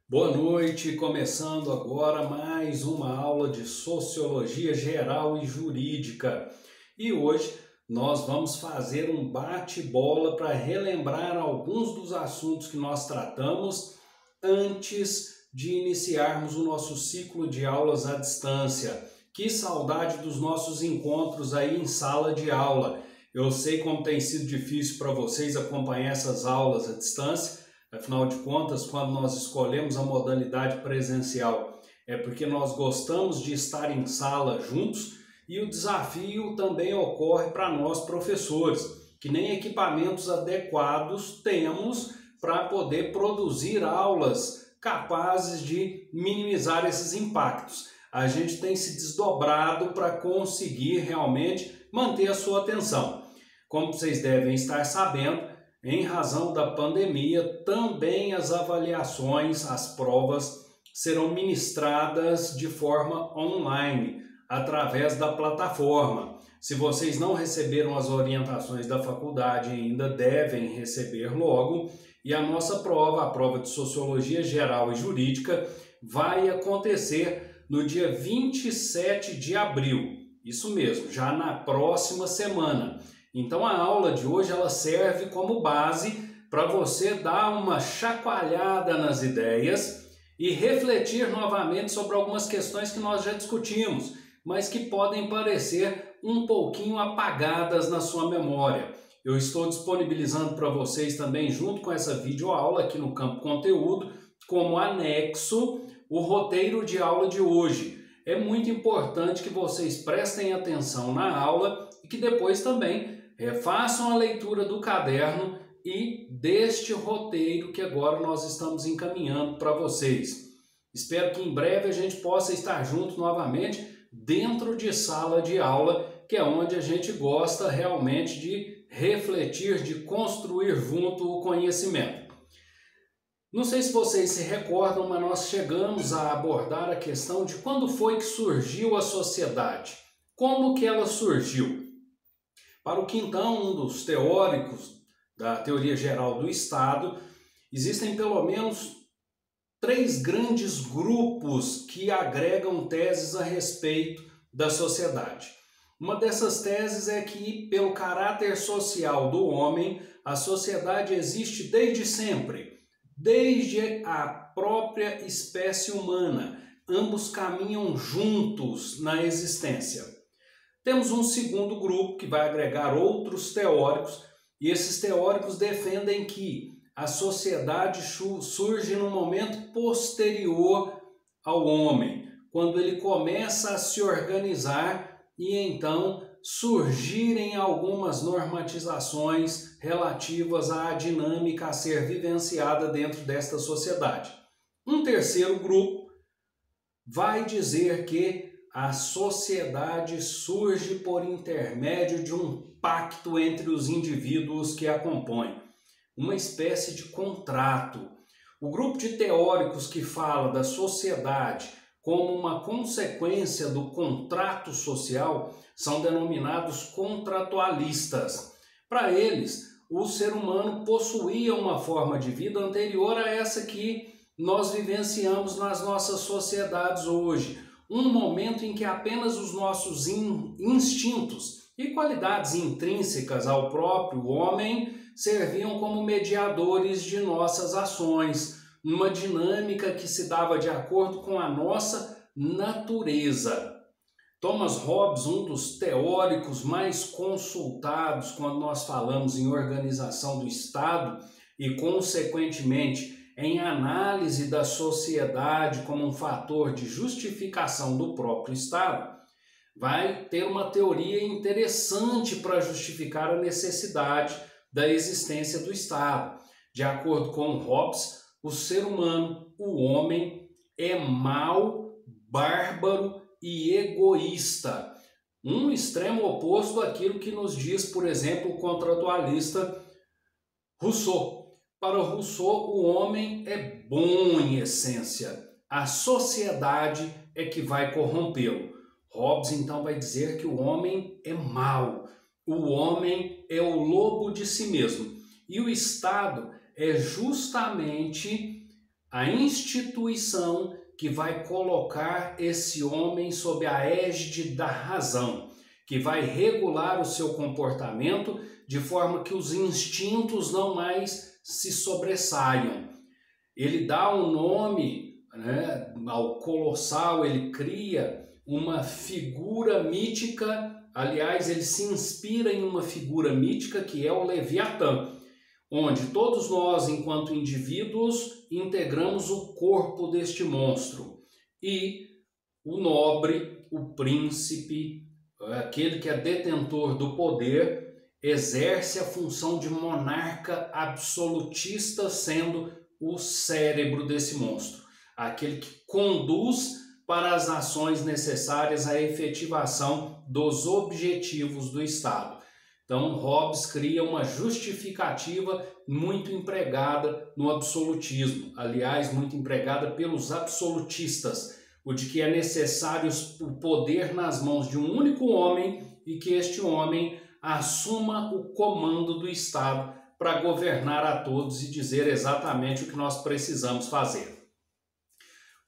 Boa noite, começando agora mais uma aula de Sociologia Geral e Jurídica. E hoje nós vamos fazer um bate-bola para relembrar alguns dos assuntos que nós tratamos antes de iniciarmos o nosso ciclo de aulas à distância. Que saudade dos nossos encontros aí em sala de aula. Eu sei como tem sido difícil para vocês acompanhar essas aulas à distância. Afinal de contas, quando nós escolhemos a modalidade presencial, é porque nós gostamos de estar em sala juntos e o desafio também ocorre para nós professores, que nem equipamentos adequados temos para poder produzir aulas capazes de minimizar esses impactos. A gente tem se desdobrado para conseguir realmente manter a sua atenção. Como vocês devem estar sabendo, em razão da pandemia, também as avaliações, as provas serão ministradas de forma online, através da plataforma. Se vocês não receberam as orientações da faculdade ainda, devem receber logo. E a nossa prova, a prova de Sociologia Geral e Jurídica, vai acontecer no dia 27 de abril. Isso mesmo, já na próxima semana. Então a aula de hoje ela serve como base para você dar uma chacoalhada nas ideias e refletir novamente sobre algumas questões que nós já discutimos, mas que podem parecer um pouquinho apagadas na sua memória. Eu estou disponibilizando para vocês também, junto com essa videoaula aqui no Campo Conteúdo, como anexo, o roteiro de aula de hoje. É muito importante que vocês prestem atenção na aula e que depois também façam a leitura do caderno e deste roteiro que agora nós estamos encaminhando para vocês. Espero que em breve a gente possa estar junto novamente dentro de sala de aula, que é onde a gente gosta realmente de refletir, de construir junto o conhecimento. Não sei se vocês se recordam, mas nós chegamos a abordar a questão de quando foi que surgiu a sociedade. Como que ela surgiu? Para o Quintão, um dos teóricos da teoria geral do Estado, existem pelo menos 3 grandes grupos que agregam teses a respeito da sociedade. Uma dessas teses é que, pelo caráter social do homem, a sociedade existe desde sempre, desde a própria espécie humana. Ambos caminham juntos na existência. Temos um segundo grupo que vai agregar outros teóricos, e esses teóricos defendem que a sociedade surge no momento posterior ao homem, quando ele começa a se organizar e então surgirem algumas normatizações relativas à dinâmica a ser vivenciada dentro desta sociedade. Um terceiro grupo vai dizer que a sociedade surge por intermédio de um pacto entre os indivíduos que a compõem, uma espécie de contrato. O grupo de teóricos que fala da sociedade como uma consequência do contrato social são denominados contratualistas. Para eles, o ser humano possuía uma forma de vida anterior a essa que nós vivenciamos nas nossas sociedades hoje. Um momento em que apenas os nossos instintos e qualidades intrínsecas ao próprio homem serviam como mediadores de nossas ações, uma dinâmica que se dava de acordo com a nossa natureza. Thomas Hobbes, um dos teóricos mais consultados quando nós falamos em organização do Estado e, consequentemente, em análise da sociedade como um fator de justificação do próprio Estado, vai ter uma teoria interessante para justificar a necessidade da existência do Estado. De acordo com Hobbes, o ser humano, o homem, é mau, bárbaro e egoísta. Um extremo oposto àquilo que nos diz, por exemplo, o contratualista Rousseau. Para Rousseau, o homem é bom em essência, a sociedade é que vai corrompê-lo. Hobbes então vai dizer que o homem é mau, o homem é o lobo de si mesmo. E o Estado é justamente a instituição que vai colocar esse homem sob a égide da razão, que vai regular o seu comportamento de forma que os instintos não mais se sobressaiam. Ele dá um nome, né, ao colossal, ele cria uma figura mítica, aliás, ele se inspira em uma figura mítica que é o Leviatã, onde todos nós, enquanto indivíduos, integramos o corpo deste monstro. E o nobre, o príncipe, aquele que é detentor do poder, exerce a função de monarca absolutista, sendo o cérebro desse monstro, aquele que conduz para as ações necessárias à efetivação dos objetivos do Estado. Então, Hobbes cria uma justificativa muito empregada no absolutismo, aliás, muito empregada pelos absolutistas, o de que é necessário o poder nas mãos de um único homem e que este homem assuma o comando do Estado para governar a todos e dizer exatamente o que nós precisamos fazer.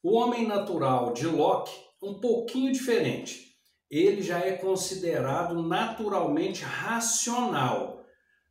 O homem natural de Locke é um pouquinho diferente. Ele já é considerado naturalmente racional.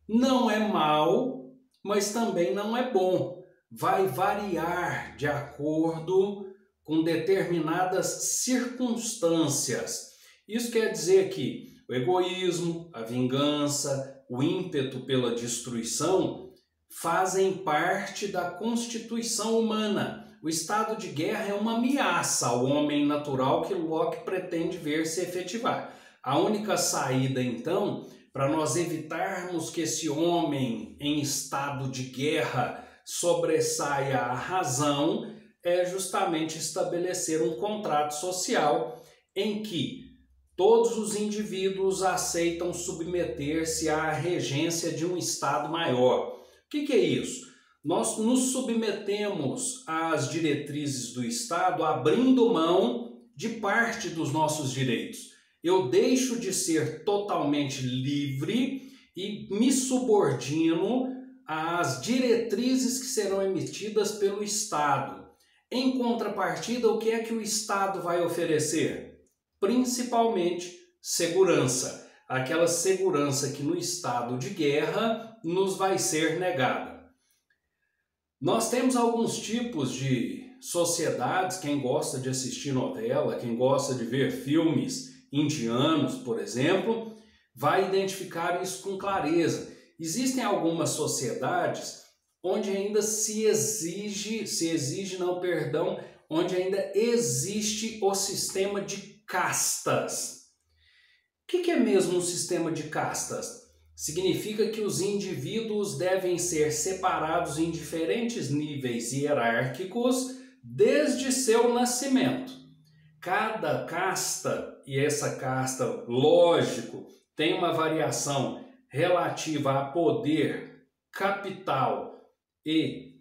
Não é mau, mas também não é bom. Vai variar de acordo com determinadas circunstâncias. Isso quer dizer que o egoísmo, a vingança, o ímpeto pela destruição fazem parte da constituição humana. O estado de guerra é uma ameaça ao homem natural que Locke pretende ver se efetivar. A única saída, então, para nós evitarmos que esse homem em estado de guerra sobressaia a razão é justamente estabelecer um contrato social em que todos os indivíduos aceitam submeter-se à regência de um Estado maior. O que é isso? Nós nos submetemos às diretrizes do Estado abrindo mão de parte dos nossos direitos. Eu deixo de ser totalmente livre e me subordino às diretrizes que serão emitidas pelo Estado. Em contrapartida, o que é que o Estado vai oferecer? Principalmente segurança. Aquela segurança que no estado de guerra nos vai ser negada. Nós temos alguns tipos de sociedades, quem gosta de assistir novela, quem gosta de ver filmes indianos, por exemplo, vai identificar isso com clareza. Existem algumas sociedades onde ainda onde ainda existe o sistema de castas. O que é mesmo um sistema de castas? Significa que os indivíduos devem ser separados em diferentes níveis hierárquicos desde seu nascimento. Cada casta, e essa casta, lógico, tem uma variação relativa a poder, capital e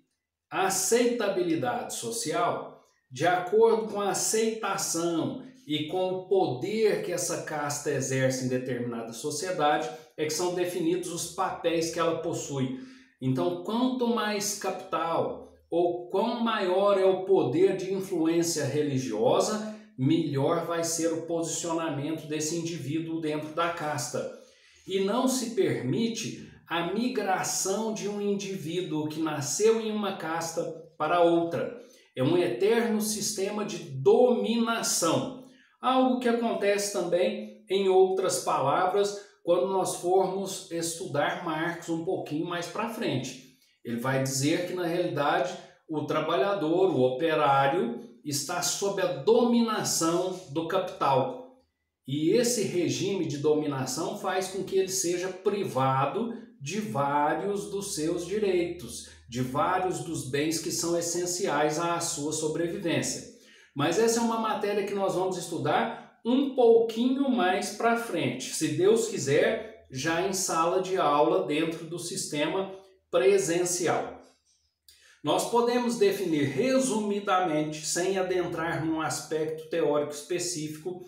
aceitabilidade social, de acordo com a aceitação e com o poder que essa casta exerce em determinada sociedade, é que são definidos os papéis que ela possui. Então, quanto mais capital ou quão maior é o poder de influência religiosa, melhor vai ser o posicionamento desse indivíduo dentro da casta. E não se permite a migração de um indivíduo que nasceu em uma casta para outra. É um eterno sistema de dominação. Algo que acontece também, em outras palavras, quando nós formos estudar Marx um pouquinho mais para frente. Ele vai dizer que, na realidade, o trabalhador, o operário, está sob a dominação do capital. E esse regime de dominação faz com que ele seja privado de vários dos seus direitos, de vários dos bens que são essenciais à sua sobrevivência. Mas essa é uma matéria que nós vamos estudar um pouquinho mais para frente, se Deus quiser, já em sala de aula dentro do sistema presencial. Nós podemos definir resumidamente, sem adentrar num aspecto teórico específico,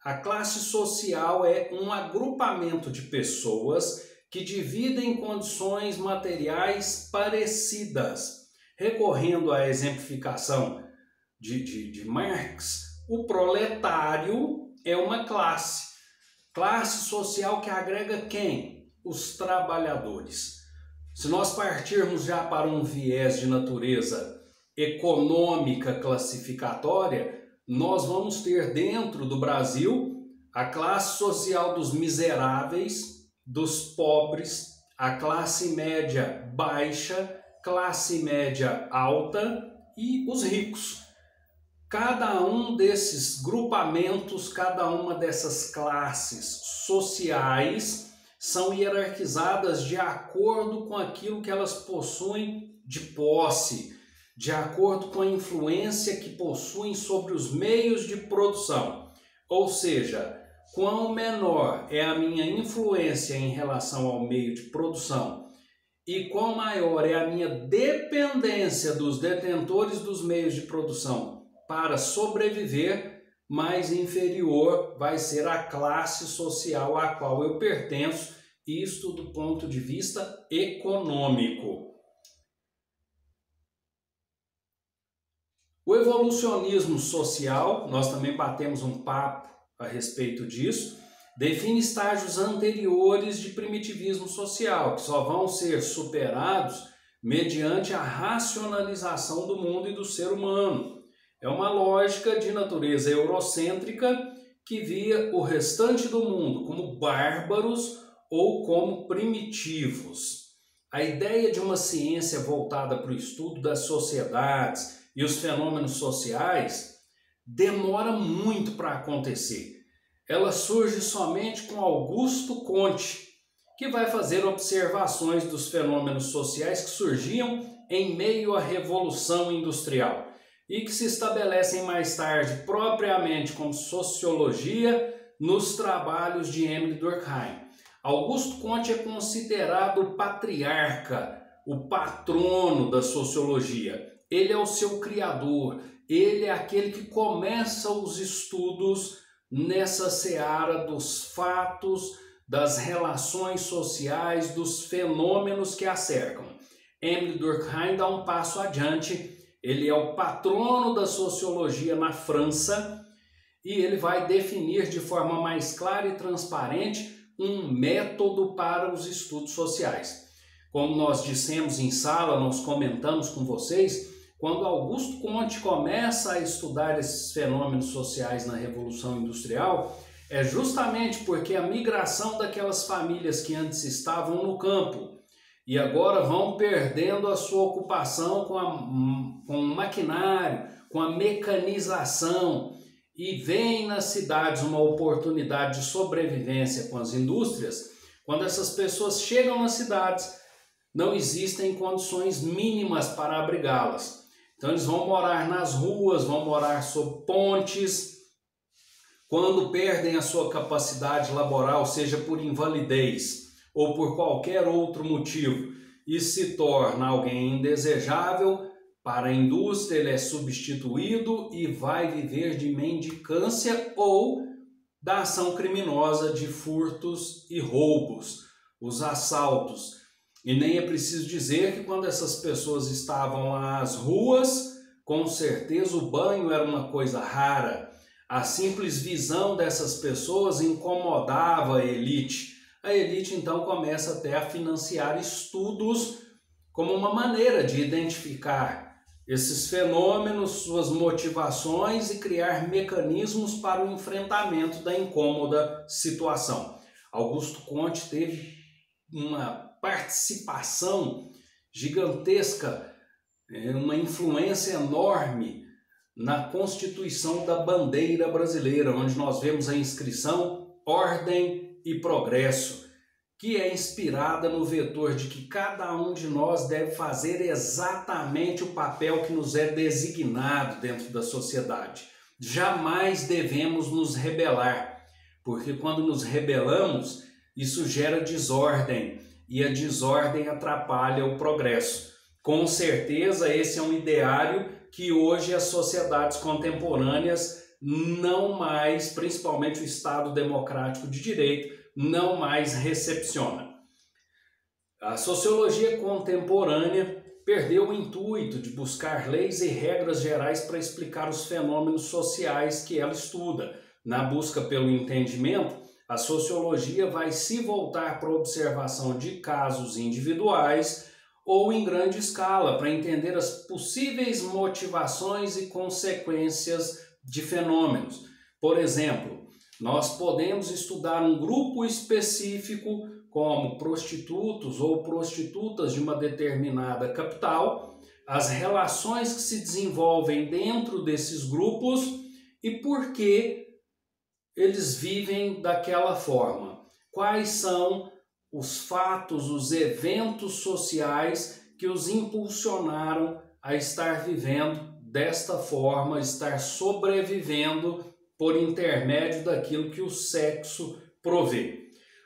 a classe social é um agrupamento de pessoas que dividem condições materiais parecidas, Recorrendo à exemplificação de Marx, o proletário é uma classe social que agrega quem? Os trabalhadores. Se nós partirmos já para um viés de natureza econômica classificatória, nós vamos ter dentro do Brasil a classe social dos miseráveis, dos pobres, a classe média baixa, classe média alta e os ricos. Cada um desses grupamentos, cada uma dessas classes sociais são hierarquizadas de acordo com aquilo que elas possuem de posse, de acordo com a influência que possuem sobre os meios de produção. Ou seja, quão menor é a minha influência em relação ao meio de produção e quão maior é a minha dependência dos detentores dos meios de produção para sobreviver, mais inferior vai ser a classe social à qual eu pertenço, isto do ponto de vista econômico. O evolucionismo social, nós também batemos um papo a respeito disso, define estágios anteriores de primitivismo social, que só vão ser superados mediante a racionalização do mundo e do ser humano. É uma lógica de natureza eurocêntrica que via o restante do mundo como bárbaros ou como primitivos. A ideia de uma ciência voltada para o estudo das sociedades e os fenômenos sociais demora muito para acontecer. Ela surge somente com Augusto Comte, que vai fazer observações dos fenômenos sociais que surgiam em meio à Revolução Industrial e que se estabelecem mais tarde propriamente como sociologia nos trabalhos de Émile Durkheim. Augusto Comte é considerado o patriarca, o patrono da sociologia. Ele é o seu criador, ele é aquele que começa os estudos nessa seara dos fatos, das relações sociais, dos fenômenos que a cercam. Émile Durkheim dá um passo adiante. Ele é o patrono da sociologia na França e ele vai definir de forma mais clara e transparente um método para os estudos sociais. Como nós dissemos em sala, nós comentamos com vocês, quando Augusto Comte começa a estudar esses fenômenos sociais na Revolução Industrial, é justamente porque a migração daquelas famílias que antes estavam no campo e agora vão perdendo a sua ocupação com o maquinário, com a mecanização, e vem nas cidades uma oportunidade de sobrevivência com as indústrias. Quando essas pessoas chegam nas cidades, não existem condições mínimas para abrigá-las. Então eles vão morar nas ruas, vão morar sob pontes. Quando perdem a sua capacidade laboral, seja por invalidez ou por qualquer outro motivo, e se torna alguém indesejável, para a indústria ele é substituído e vai viver de mendicância ou da ação criminosa de furtos e roubos, os assaltos. E nem é preciso dizer que quando essas pessoas estavam às ruas, com certeza o banho era uma coisa rara. A simples visão dessas pessoas incomodava a elite. A elite então começa até a financiar estudos como uma maneira de identificar esses fenômenos, suas motivações e criar mecanismos para o enfrentamento da incômoda situação. Augusto Comte teve uma participação gigantesca, uma influência enorme na constituição da bandeira brasileira, onde nós vemos a inscrição Ordem e Progresso, que é inspirada no vetor de que cada um de nós deve fazer exatamente o papel que nos é designado dentro da sociedade. Jamais devemos nos rebelar, porque quando nos rebelamos, isso gera desordem, e a desordem atrapalha o progresso. Com certeza esse é um ideário que hoje as sociedades contemporâneas não mais, principalmente o Estado democrático de direito, não mais recepciona. A sociologia contemporânea perdeu o intuito de buscar leis e regras gerais para explicar os fenômenos sociais que ela estuda. Na busca pelo entendimento, a sociologia vai se voltar para a observação de casos individuais ou em grande escala, para entender as possíveis motivações e consequências de fenômenos. Por exemplo, nós podemos estudar um grupo específico, como prostitutos ou prostitutas de uma determinada capital, as relações que se desenvolvem dentro desses grupos e por que eles vivem daquela forma. Quais são os fatos, os eventos sociais que os impulsionaram a estar vivendo desta forma, estar sobrevivendo por intermédio daquilo que o sexo provê.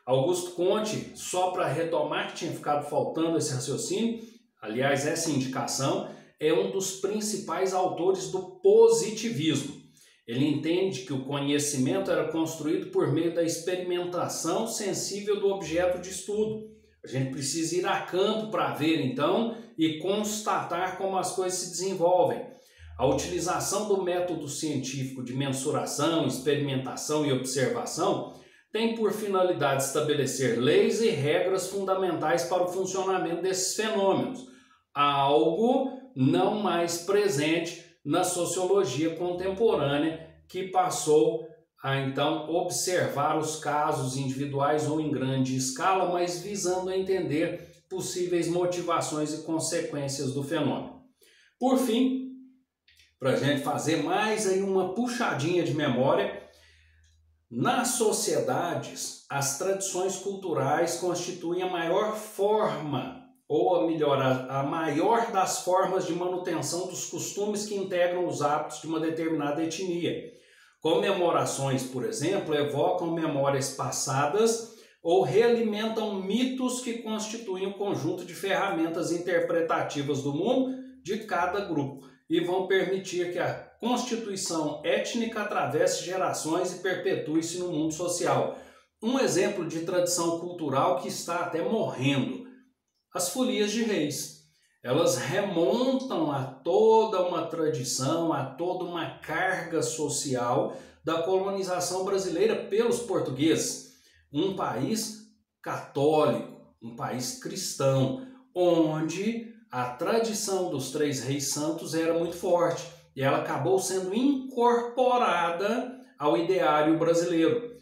Augusto Conte, só para retomar que tinha ficado faltando esse raciocínio, aliás, essa indicação, é um dos principais autores do positivismo. Ele entende que o conhecimento era construído por meio da experimentação sensível do objeto de estudo. A gente precisa ir a campo para ver, então, e constatar como as coisas se desenvolvem. A utilização do método científico de mensuração, experimentação e observação tem por finalidade estabelecer leis e regras fundamentais para o funcionamento desses fenômenos, algo não mais presente na sociologia contemporânea, que passou a então observar os casos individuais ou em grande escala, mas visando entender possíveis motivações e consequências do fenômeno. Por fim, para a gente fazer mais aí uma puxadinha de memória, nas sociedades, as tradições culturais constituem a maior forma, ou melhor, a maior das formas de manutenção dos costumes que integram os hábitos de uma determinada etnia. Comemorações, por exemplo, evocam memórias passadas ou realimentam mitos que constituem um conjunto de ferramentas interpretativas do mundo de cada grupo e vão permitir que a constituição étnica atravesse gerações e perpetue-se no mundo social. Um exemplo de tradição cultural que está até morrendo: as folias de reis. Elas remontam a toda uma tradição, a toda uma carga social da colonização brasileira pelos portugueses. Um país católico, um país cristão, onde a tradição dos três reis santos era muito forte e ela acabou sendo incorporada ao ideário brasileiro.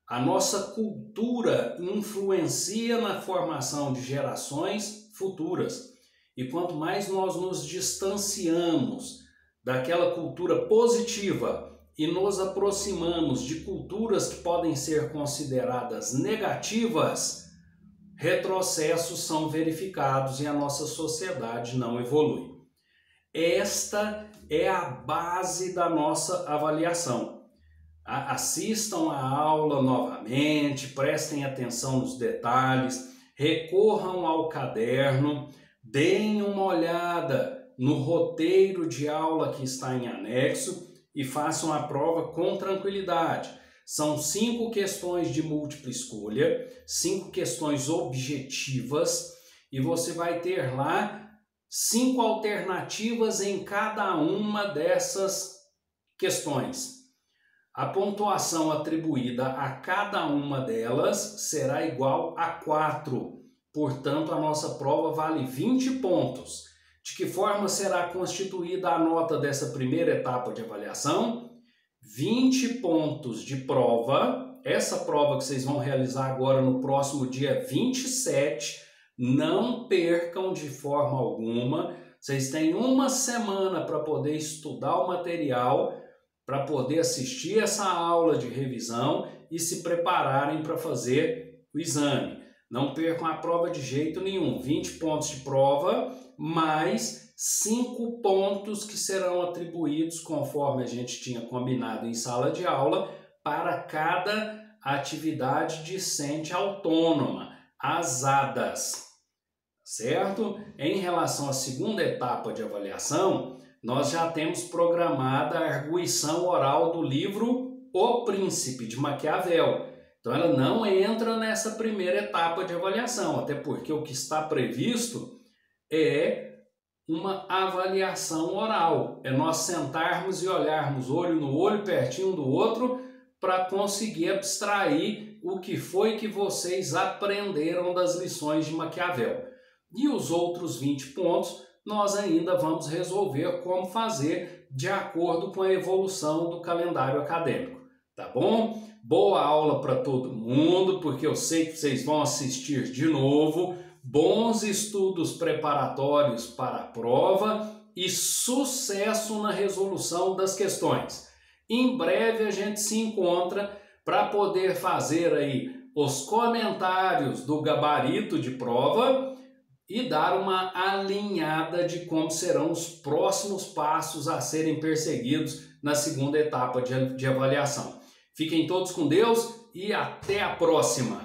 A nossa cultura influencia na formação de gerações futuras. E quanto mais nós nos distanciamos daquela cultura positiva e nos aproximamos de culturas que podem ser consideradas negativas, retrocessos são verificados e a nossa sociedade não evolui. Esta é a base da nossa avaliação. Assistam a aula novamente, prestem atenção nos detalhes, recorram ao caderno, deem uma olhada no roteiro de aula que está em anexo e façam a prova com tranquilidade. São 5 questões de múltipla escolha, 5 questões objetivas e você vai ter lá 5 alternativas em cada uma dessas questões. A pontuação atribuída a cada uma delas será igual a 4. Portanto, a nossa prova vale 20 pontos. De que forma será constituída a nota dessa primeira etapa de avaliação? 20 pontos de prova. Essa prova que vocês vão realizar agora no próximo dia 27. Não percam de forma alguma. Vocês têm uma semana para poder estudar o material, para poder assistir essa aula de revisão e se prepararem para fazer o exame. Não percam a prova de jeito nenhum. 20 pontos de prova, mais 5 pontos que serão atribuídos, conforme a gente tinha combinado em sala de aula, para cada atividade discente autônoma, as ADAs. Certo? Em relação à segunda etapa de avaliação, nós já temos programada a arguição oral do livro O Príncipe, de Maquiavel. Então ela não entra nessa primeira etapa de avaliação, até porque o que está previsto é uma avaliação oral. É nós sentarmos e olharmos olho no olho, pertinho um do outro, para conseguir abstrair o que foi que vocês aprenderam das lições de Maquiavel. E os outros 20 pontos nós ainda vamos resolver como fazer de acordo com a evolução do calendário acadêmico. Tá bom? Boa aula para todo mundo, porque eu sei que vocês vão assistir de novo. Bons estudos preparatórios para a prova e sucesso na resolução das questões. Em breve a gente se encontra para poder fazer aí os comentários do gabarito de prova e dar uma alinhada de como serão os próximos passos a serem perseguidos na segunda etapa de avaliação. Fiquem todos com Deus e até a próxima!